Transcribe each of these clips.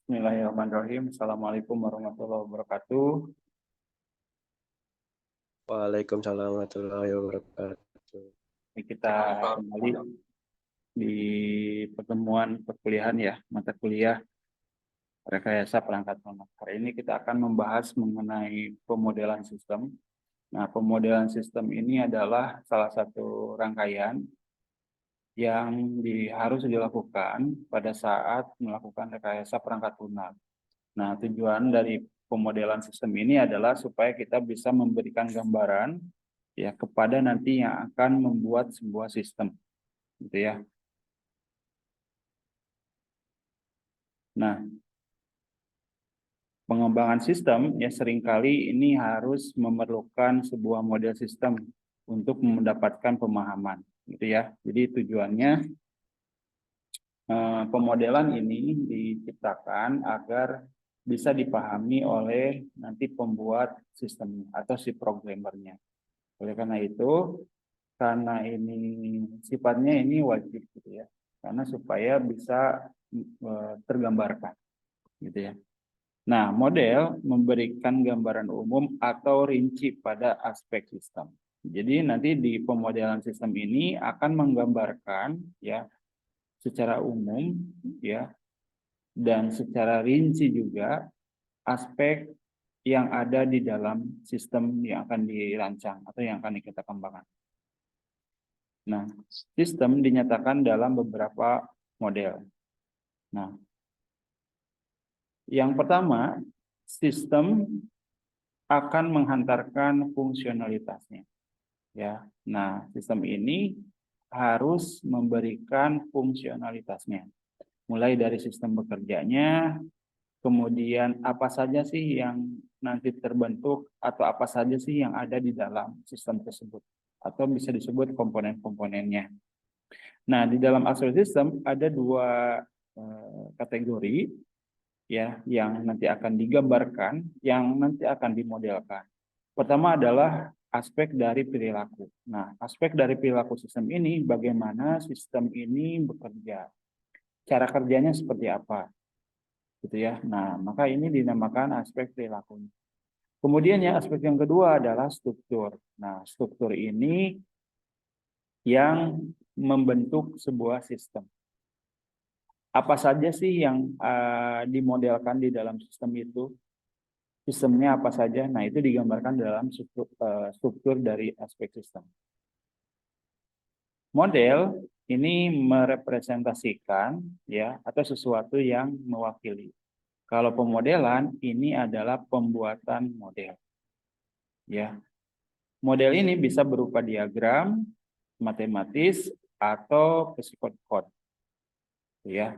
Bismillahirrahmanirrahim. Assalamualaikum warahmatullahi wabarakatuh. Waalaikumsalam warahmatullahi wabarakatuh. Kita kembali di pertemuan perkuliahan ya, mata kuliah rekayasa perangkat lunak. Hari ini kita akan membahas mengenai pemodelan sistem. Nah, pemodelan sistem ini adalah salah satu rangkaian yang harus dilakukan pada saat melakukan rekayasa perangkat lunak. Nah, tujuan dari pemodelan sistem ini adalah supaya kita bisa memberikan gambaran ya kepada nanti yang akan membuat sebuah sistem, gitu ya. Nah, pengembangan sistem ya seringkali ini harus memerlukan sebuah model sistem untuk mendapatkan pemahaman, gitu ya. Jadi tujuannya pemodelan ini diciptakan agar bisa dipahami oleh nanti pembuat sistem atau si programmernya. Oleh karena ini sifatnya ini wajib gitu ya, karena supaya bisa tergambarkan gitu ya. Nah, model memberikan gambaran umum atau rinci pada aspek sistem. Jadi nanti di pemodelan sistem ini akan menggambarkan ya secara umum ya dan secara rinci juga aspek yang ada di dalam sistem yang akan dirancang atau yang akan kita kembangkan. Nah, sistem dinyatakan dalam beberapa model. Nah, yang pertama, sistem akan menghantarkan fungsionalitasnya. Ya, nah sistem ini harus memberikan fungsionalitasnya. Mulai dari sistem bekerjanya, kemudian apa saja sih yang nanti terbentuk atau apa saja sih yang ada di dalam sistem tersebut. Atau bisa disebut komponen-komponennya. Nah, di dalam aspek sistem ada dua kategori ya yang nanti akan digambarkan, yang nanti akan dimodelkan. Pertama adalah aspek dari perilaku. Nah, aspek dari perilaku sistem ini bagaimana sistem ini bekerja. Cara kerjanya seperti apa? Gitu ya. Nah, maka ini dinamakan aspek perilaku. Kemudian ya aspek yang kedua adalah struktur. Nah, struktur ini yang membentuk sebuah sistem. Apa saja sih yang dimodelkan di dalam sistem itu? Sistemnya apa saja? Nah, itu digambarkan dalam struktur dari aspek sistem. Model ini merepresentasikan ya atau sesuatu yang mewakili. Kalau pemodelan ini adalah pembuatan model. Ya. Model ini bisa berupa diagram, matematis atau psikotron. Ya.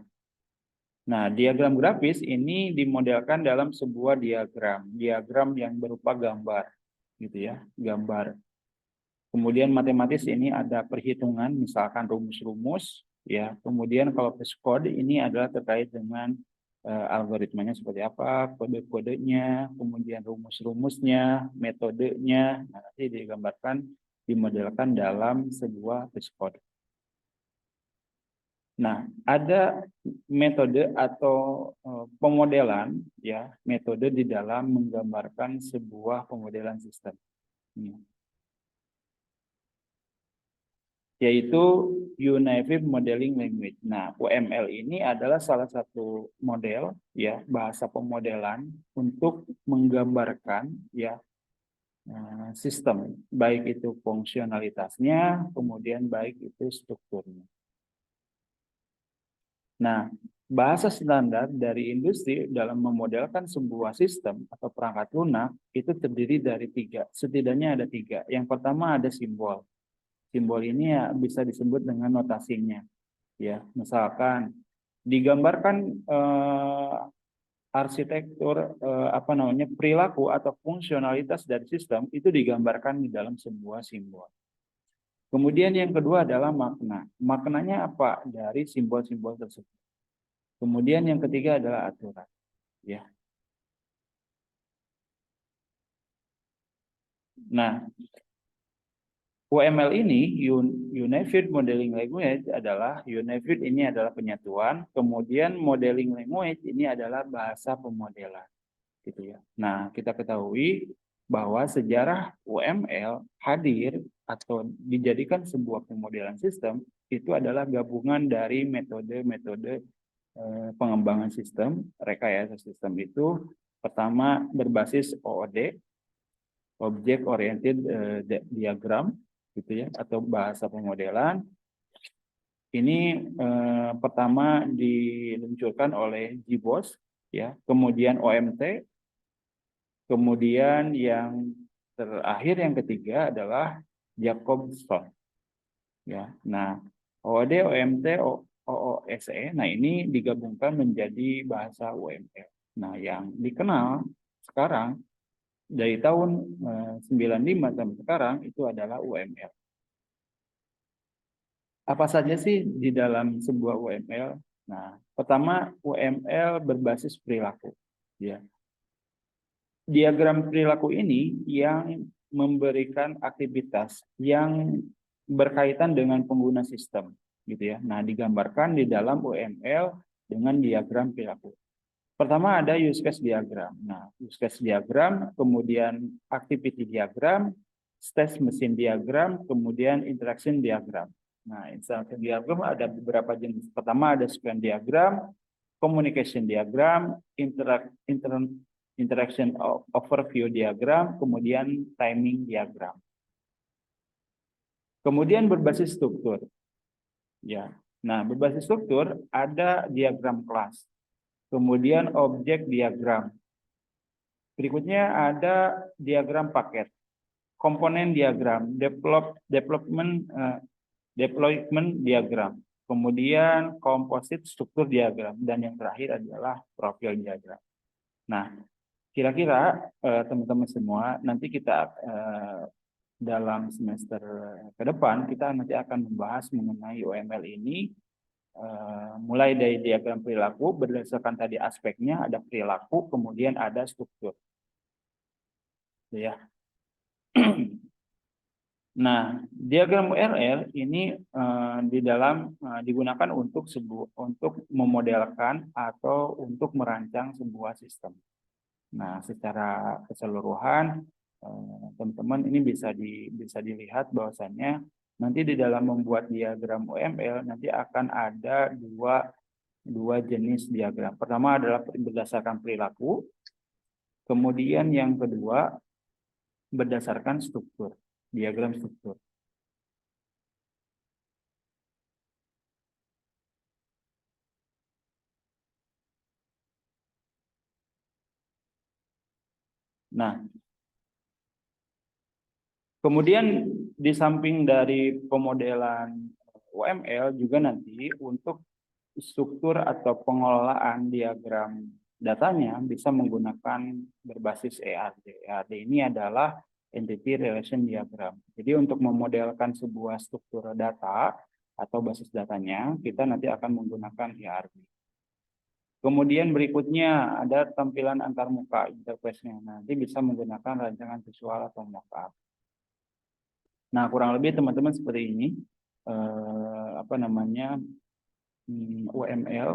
Nah, diagram grafis ini dimodelkan dalam sebuah diagram yang berupa gambar, gitu ya, gambar. Kemudian matematis ini ada perhitungan, misalkan rumus-rumus, ya. Kemudian kalau psikode ini adalah terkait dengan algoritmanya seperti apa, kode-kodenya, kemudian rumus-rumusnya, metodenya, nah, nanti digambarkan, dimodelkan dalam sebuah psikode. Nah, ada metode atau pemodelan ya, metode di dalam menggambarkan sebuah pemodelan sistem. Yaitu Unified Modeling Language. Nah, UML ini adalah salah satu model ya, bahasa pemodelan untuk menggambarkan ya sistem, baik itu fungsionalitasnya, kemudian baik itu strukturnya. Nah, bahasa standar dari industri dalam memodelkan sebuah sistem atau perangkat lunak itu terdiri dari tiga. Setidaknya ada tiga. Yang pertama ada simbol. Simbol ini ya bisa disebut dengan notasinya. Ya, misalkan digambarkan arsitektur perilaku atau fungsionalitas dari sistem itu digambarkan di dalam sebuah simbol. Kemudian yang kedua adalah makna. Maknanya apa dari simbol-simbol tersebut? Kemudian yang ketiga adalah aturan. Ya. Nah, UML ini, Unified Modeling Language Unified ini adalah penyatuan, kemudian Modeling Language ini adalah bahasa pemodelan, gitu ya. Nah, kita ketahui bahwa sejarah UML hadir atau dijadikan sebuah pemodelan sistem itu adalah gabungan dari metode-metode pengembangan sistem, rekayasa sistem itu pertama berbasis OOD, Object Oriented Diagram, gitu ya, atau bahasa pemodelan. Ini pertama diluncurkan oleh GBoss, ya, kemudian OMT, kemudian yang terakhir yang ketiga adalah Jacobson, ya. Nah, OOD, OMT, OOSE, nah ini digabungkan menjadi bahasa UML. Nah, yang dikenal sekarang dari tahun 95 sampai sekarang itu adalah UML. Apa saja sih di dalam sebuah UML? Nah, pertama UML berbasis perilaku. Ya. Diagram perilaku ini yang memberikan aktivitas yang berkaitan dengan pengguna sistem, gitu ya. Nah, digambarkan di dalam UML dengan diagram perilaku. Pertama ada use case diagram. Nah, use case diagram, kemudian activity diagram, state machine diagram, kemudian interaction diagram. Nah, interaction diagram ada beberapa jenis. Pertama ada sequence diagram, communication diagram, interaction overview diagram, kemudian timing diagram. Kemudian berbasis struktur. Ya. Nah, berbasis struktur ada diagram kelas. Kemudian objek diagram. Berikutnya ada diagram paket, komponen diagram, deployment diagram, kemudian composite struktur diagram, dan yang terakhir adalah profil diagram. Nah, kira-kira teman-teman semua nanti kita dalam semester ke depan kita nanti akan membahas mengenai UML ini. Mulai dari diagram perilaku berdasarkan tadi aspeknya ada perilaku, kemudian ada struktur, ya. Nah, diagram URL ini di dalam digunakan untuk memodelkan atau untuk merancang sebuah sistem. Nah, secara keseluruhan teman-teman ini bisa dilihat bahwasannya nanti di dalam membuat diagram UML nanti akan ada dua jenis diagram. Pertama adalah berdasarkan perilaku, kemudian yang kedua berdasarkan struktur, diagram struktur. Nah, kemudian di samping dari pemodelan UML juga nanti untuk struktur atau pengelolaan diagram datanya bisa menggunakan berbasis ERD. ERD ini adalah Entity Relation Diagram. Jadi untuk memodelkan sebuah struktur data atau basis datanya, kita nanti akan menggunakan ERD. Kemudian berikutnya ada tampilan antarmuka interface-nya. Nanti bisa menggunakan rancangan visual atau mockup. Nah, kurang lebih teman-teman seperti ini. UML,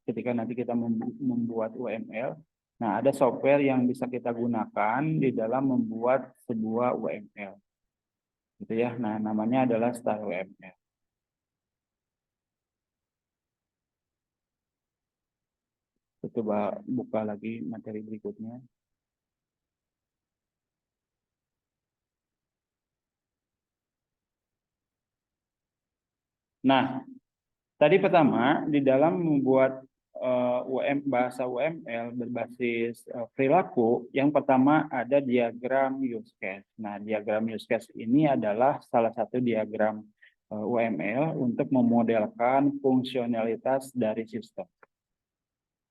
ketika nanti kita membuat UML. Nah, ada software yang bisa kita gunakan di dalam membuat sebuah UML. Gitu ya. Nah, namanya adalah Star UML. Coba buka lagi materi berikutnya. Nah, tadi pertama di dalam membuat bahasa UML berbasis perilaku, yang pertama ada diagram use case. Nah, diagram use case ini adalah salah satu diagram UML untuk memodelkan fungsionalitas dari sistem.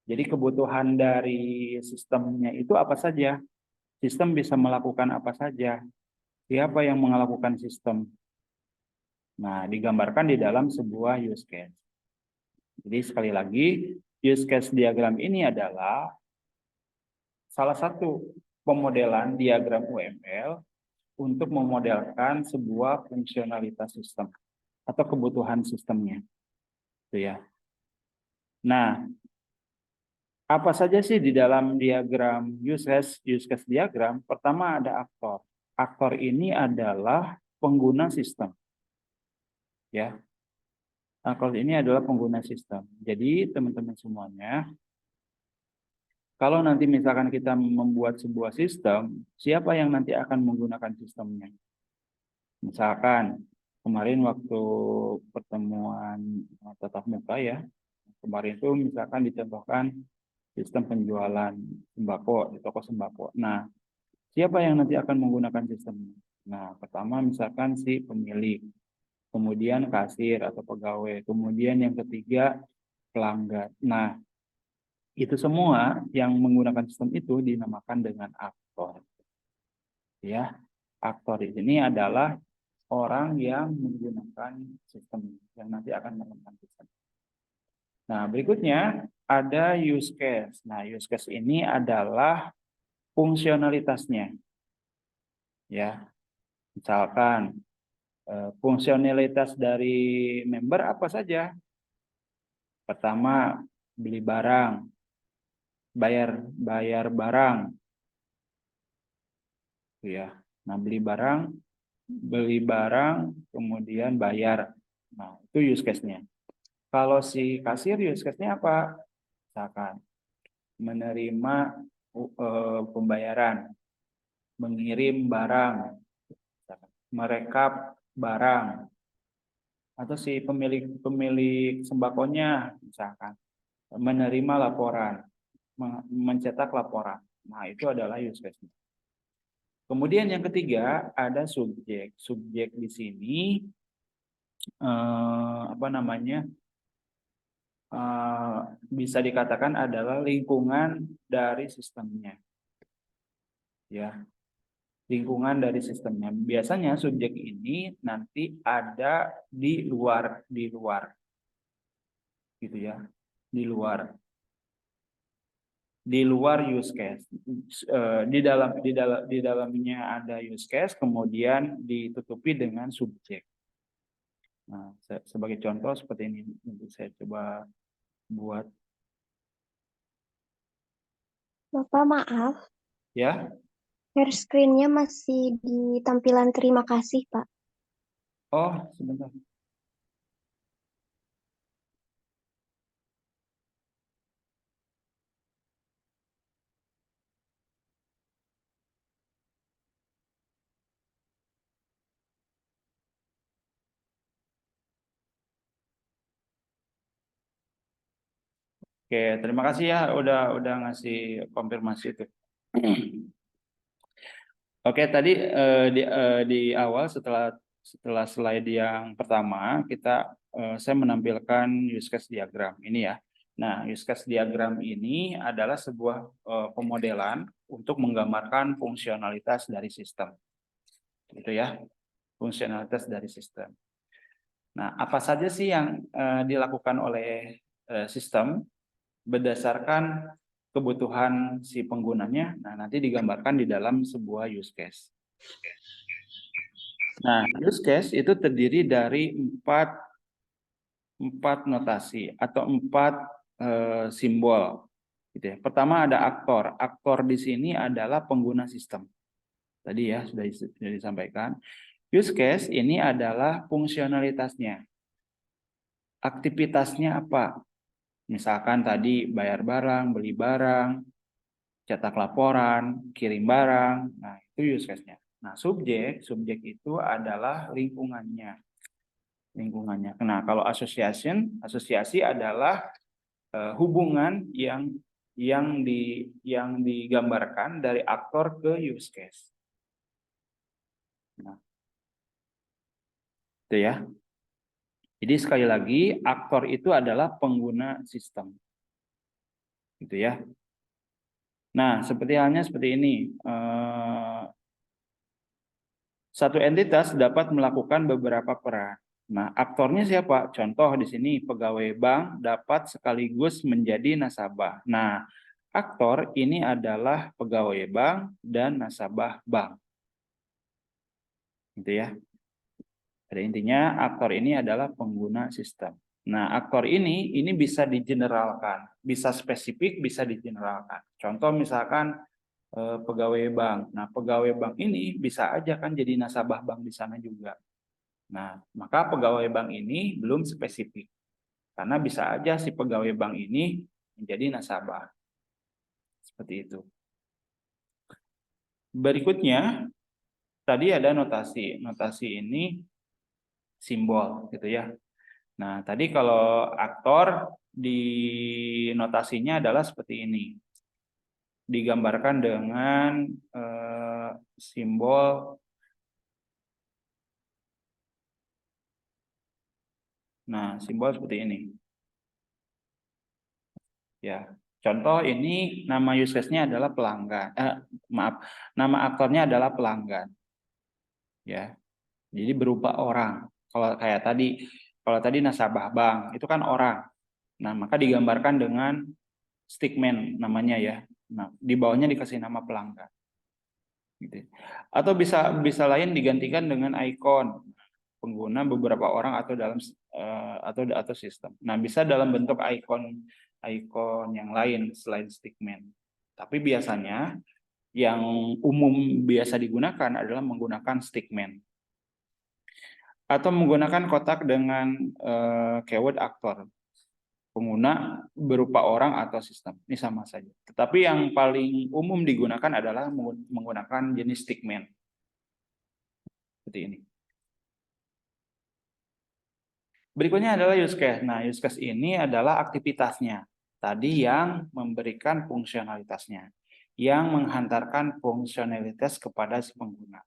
Jadi kebutuhan dari sistemnya itu apa saja? Sistem bisa melakukan apa saja? Siapa yang melakukan sistem? Nah, digambarkan di dalam sebuah use case. Jadi sekali lagi, use case diagram ini adalah salah satu pemodelan diagram UML untuk memodelkan sebuah fungsionalitas sistem atau kebutuhan sistemnya. Itu ya. Nah, apa saja sih di dalam diagram use case diagram? Pertama ada aktor. Aktor ini adalah pengguna sistem. Ya. Aktor ini adalah pengguna sistem. Jadi teman-teman semuanya, kalau nanti misalkan kita membuat sebuah sistem, siapa yang nanti akan menggunakan sistemnya? Misalkan kemarin waktu pertemuan tatap muka ya, kemarin itu misalkan dicontohkan sistem penjualan sembako di toko sembako. Nah, siapa yang nanti akan menggunakan sistemnya? Nah, pertama misalkan si pemilik, kemudian kasir atau pegawai, kemudian yang ketiga pelanggan. Nah, itu semua yang menggunakan sistem itu dinamakan dengan aktor. Ya, aktor di sini adalah orang yang menggunakan sistem yang nanti akan menggunakan sistem. Nah, berikutnya ada use case. Nah, use case ini adalah fungsionalitasnya. Ya, misalkan fungsionalitas dari member apa saja? Pertama, beli barang, bayar barang. Ya. Nah, beli barang, kemudian bayar. Nah, itu use case-nya. Kalau si kasir use case-nya apa? Misalkan menerima pembayaran, mengirim barang, merekap barang, atau si pemilik sembakonya misalkan menerima laporan, mencetak laporan. Nah, itu adalah use case-nya. Kemudian yang ketiga ada subjek. Subjek di sini apa namanya? Bisa dikatakan adalah lingkungan dari sistemnya. Ya, lingkungan dari sistemnya. Biasanya subjek ini nanti ada di luar gitu ya, di luar use case. Di dalamnya ada use case, kemudian ditutupi dengan subjek. Nah, sebagai contoh seperti ini, nanti saya coba buat. Bapak maaf, Ya, share screen-nya masih di tampilan terima kasih, Pak. oh sebentar. Oke, terima kasih ya udah ngasih konfirmasi itu. Oke, tadi di awal setelah slide yang pertama saya menampilkan use case diagram ini ya. Nah, use case diagram ini adalah sebuah pemodelan untuk menggambarkan fungsionalitas dari sistem. Gitu ya. Fungsionalitas dari sistem. Nah, apa saja sih yang dilakukan oleh sistem berdasarkan kebutuhan si penggunanya? Nah, nanti digambarkan di dalam sebuah use case. Nah, use case itu terdiri dari empat notasi atau empat simbol. Gitu ya. Pertama ada aktor. Aktor di sini adalah pengguna sistem. Tadi ya sudah disampaikan. Use case ini adalah fungsionalitasnya. Aktivitasnya apa? Misalkan tadi bayar barang, beli barang, cetak laporan, kirim barang. Nah, itu use case-nya. Nah, subjek itu adalah lingkungannya. Nah, kalau asosiasi adalah hubungan yang digambarkan dari aktor ke use case. Nah, itu ya. Jadi sekali lagi, aktor itu adalah pengguna sistem. Gitu ya. Nah, seperti halnya seperti ini. Satu entitas dapat melakukan beberapa peran. Nah, aktornya siapa? Contoh di sini, pegawai bank dapat sekaligus menjadi nasabah. Nah, aktor ini adalah pegawai bank dan nasabah bank. Gitu ya. Pada intinya aktor ini adalah pengguna sistem. Nah, aktor ini bisa digeneralkan, bisa spesifik, bisa digeneralkan. Contoh misalkan pegawai bank. Nah, pegawai bank ini bisa aja kan jadi nasabah bank di sana juga. Nah, maka pegawai bank ini belum spesifik. Karena bisa aja si pegawai bank ini menjadi nasabah. Seperti itu. Berikutnya, tadi ada notasi. Notasi ini simbol gitu ya. Nah, tadi kalau aktor di notasinya adalah seperti ini. Digambarkan dengan simbol. Nah, simbol seperti ini. Ya, contoh ini nama use case-nya adalah pelanggan. Maaf, nama aktornya adalah pelanggan. Ya, jadi berupa orang. Kalau tadi nasabah bank itu kan orang. Nah, maka digambarkan dengan stickman namanya ya. Nah, di bawahnya dikasih nama pelanggan. Gitu. Atau bisa lain digantikan dengan ikon pengguna beberapa orang atau dalam atau sistem. Nah, bisa dalam bentuk ikon yang lain selain stickman. Tapi biasanya yang umum biasa digunakan adalah menggunakan stickman atau menggunakan kotak dengan keyword aktor pengguna berupa orang atau sistem. Ini sama saja. Tetapi yang paling umum digunakan adalah menggunakan jenis stickman. Seperti ini. Berikutnya adalah use case. Nah, use case ini adalah aktivitasnya. Tadi yang memberikan fungsionalitasnya. Yang menghantarkan fungsionalitas kepada si pengguna.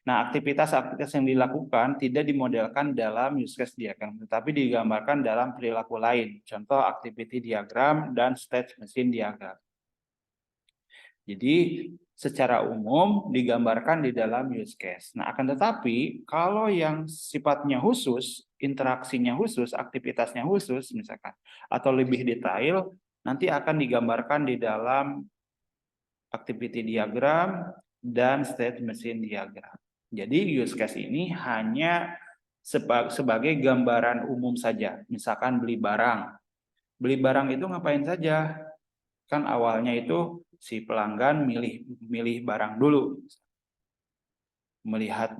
Nah, aktivitas-aktivitas yang dilakukan tidak dimodelkan dalam use case diagram, tetapi digambarkan dalam perilaku lain. Contoh activity diagram dan state machine diagram. Jadi, secara umum digambarkan di dalam use case. Nah, akan tetapi kalau yang sifatnya khusus, interaksinya khusus, aktivitasnya khusus misalkan, atau lebih detail, nanti akan digambarkan di dalam activity diagram dan state machine diagram. Jadi use case ini hanya sebagai gambaran umum saja. Misalkan beli barang. Beli barang itu ngapain saja? Kan awalnya itu si pelanggan milih barang dulu. Melihat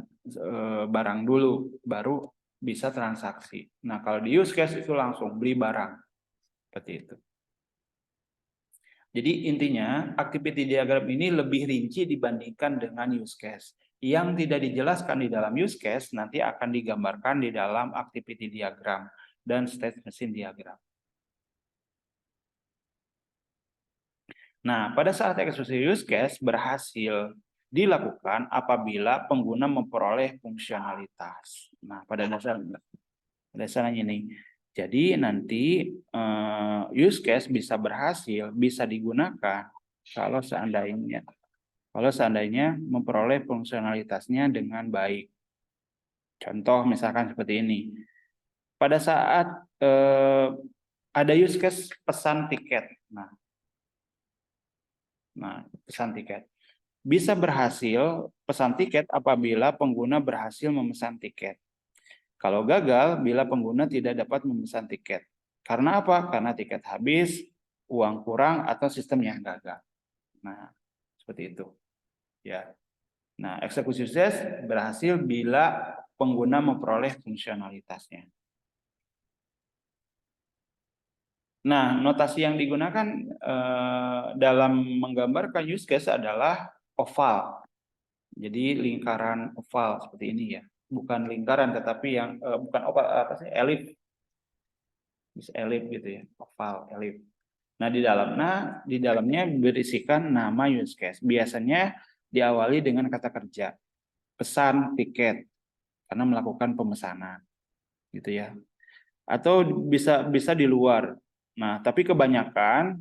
barang dulu baru bisa transaksi. Nah, kalau di use case itu langsung beli barang. Seperti itu. Jadi intinya activity diagram ini lebih rinci dibandingkan dengan use case. Yang tidak dijelaskan di dalam use case nanti akan digambarkan di dalam activity diagram dan state machine diagram. Nah, pada saat eksekusi use case berhasil dilakukan apabila pengguna memperoleh fungsionalitas. Nah, pada dasarnya ini. Jadi nanti use case bisa berhasil, bisa digunakan kalau seandainya memperoleh fungsionalitasnya dengan baik. Contoh misalkan seperti ini. Pada saat ada use case pesan tiket. Nah, pesan tiket. Bisa berhasil pesan tiket apabila pengguna berhasil memesan tiket. Kalau gagal, bila pengguna tidak dapat memesan tiket. Karena apa? Karena tiket habis, uang kurang, atau sistem yang gagal. Nah, seperti itu. Ya. Nah, eksekusi sukses berhasil bila pengguna memperoleh fungsionalitasnya. Nah, notasi yang digunakan dalam menggambarkan use case adalah oval. Jadi lingkaran oval seperti ini ya. Bukan lingkaran tetapi yang bukan oval elip. Bisa elip gitu ya, oval, elip. Nah, di dalamnya berisikan nama use case. Biasanya diawali dengan kata kerja. Pesan tiket karena melakukan pemesanan. Gitu ya. Atau bisa di luar. Nah, tapi kebanyakan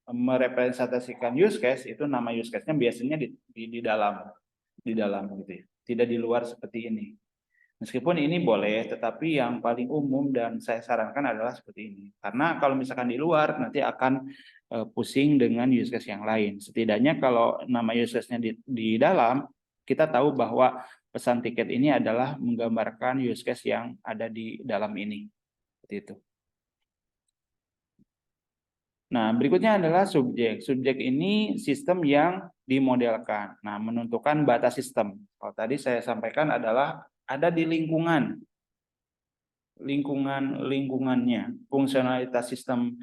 merepresentasikan use case itu nama use case-nya biasanya di dalam gitu ya. Tidak di luar seperti ini. Meskipun ini boleh, tetapi yang paling umum dan saya sarankan adalah seperti ini. Karena kalau misalkan di luar nanti akan pusing dengan use case yang lain. Setidaknya kalau nama use case-nya di dalam kita tahu bahwa pesan tiket ini adalah menggambarkan use case yang ada di dalam ini. Seperti itu. Nah, berikutnya adalah subjek. Subjek ini sistem yang dimodelkan. Nah, menentukan batas sistem. Kalau tadi saya sampaikan adalah ada di lingkungannya. Fungsionalitas sistem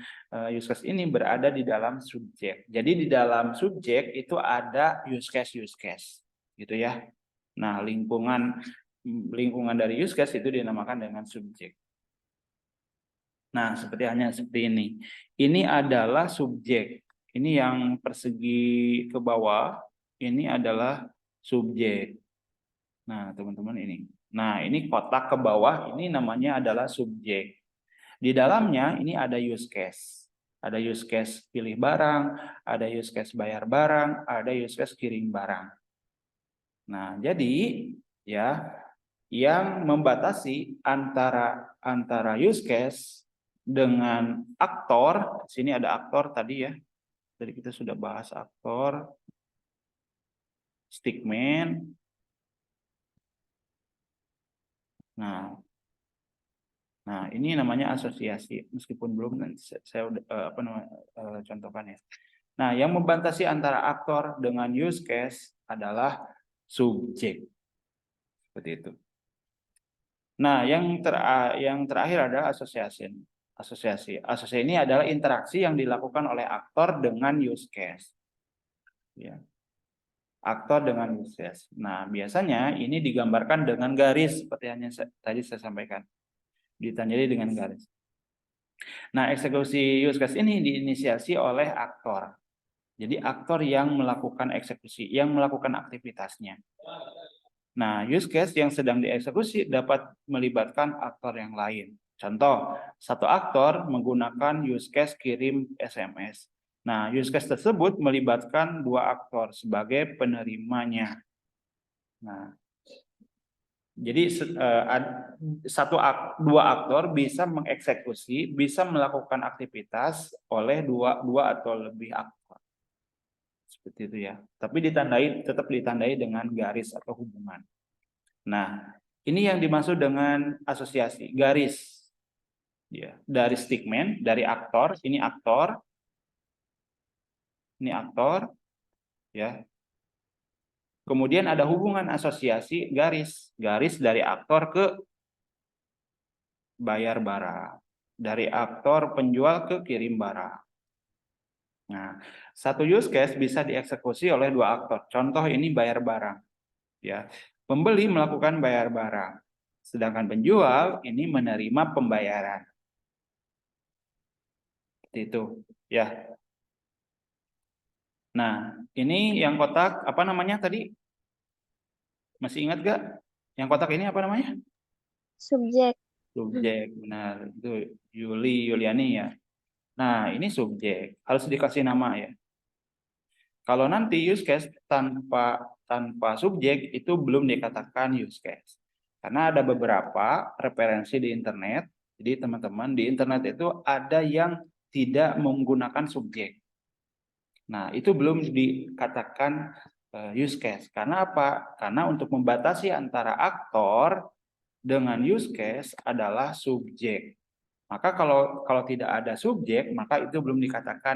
use case ini berada di dalam subjek. Jadi di dalam subjek itu ada use case, gitu ya. Nah, lingkungan dari use case itu dinamakan dengan subjek. Nah, seperti ini. Ini adalah subjek. Ini yang persegi ke bawah, ini adalah subjek. Nah, teman-teman ini. Nah, ini kotak ke bawah, ini namanya adalah subjek. Di dalamnya ini ada use case. Ada use case pilih barang, ada use case bayar barang, ada use case kirim barang. Nah, jadi ya yang membatasi antara use case dengan aktor, sini ada aktor tadi ya. Tadi kita sudah bahas aktor, stickman. Nah, ini namanya asosiasi. Meskipun belum saya udah contohkan ya. Nah, yang membatasi antara aktor dengan use case adalah subjek. Seperti itu. Nah, yang terakhir adalah asosiasi. Asosiasi ini adalah interaksi yang dilakukan oleh aktor dengan use case. Ya. Aktor dengan use case. Nah, biasanya ini digambarkan dengan garis seperti yang tadi saya sampaikan. Ditandai dengan garis. Nah, eksekusi use case ini diinisiasi oleh aktor. Jadi aktor yang melakukan eksekusi, yang melakukan aktivitasnya. Nah, use case yang sedang dieksekusi dapat melibatkan aktor yang lain. Contoh, satu aktor menggunakan use case kirim SMS. Nah, use case tersebut melibatkan dua aktor sebagai penerimanya. Nah, jadi dua aktor bisa mengeksekusi, bisa melakukan aktivitas oleh dua atau lebih aktor. Seperti itu ya. Tapi tetap ditandai dengan garis atau hubungan. Nah, ini yang dimaksud dengan asosiasi, garis. Ya, dari stickman, dari aktor, ini aktor. Ini aktor, ya. Kemudian ada hubungan asosiasi garis dari aktor ke bayar barang, dari aktor penjual ke kirim barang. Nah, satu use case bisa dieksekusi oleh dua aktor. Contoh ini bayar barang. Ya, pembeli melakukan bayar barang, sedangkan penjual ini menerima pembayaran. Seperti itu, ya. Nah, ini yang kotak apa namanya tadi? Masih ingat gak? Yang kotak ini apa namanya? Subjek. Subjek, benar. Itu Yuliani ya. Nah, ini subjek. Harus dikasih nama ya. Kalau nanti use case tanpa subjek itu belum dikatakan use case. Karena ada beberapa referensi di internet. Jadi teman-teman di internet itu ada yang tidak menggunakan subjek. Nah, itu belum dikatakan use case. Karena apa? Karena untuk membatasi antara aktor dengan use case adalah subjek. Maka kalau tidak ada subjek, maka itu belum dikatakan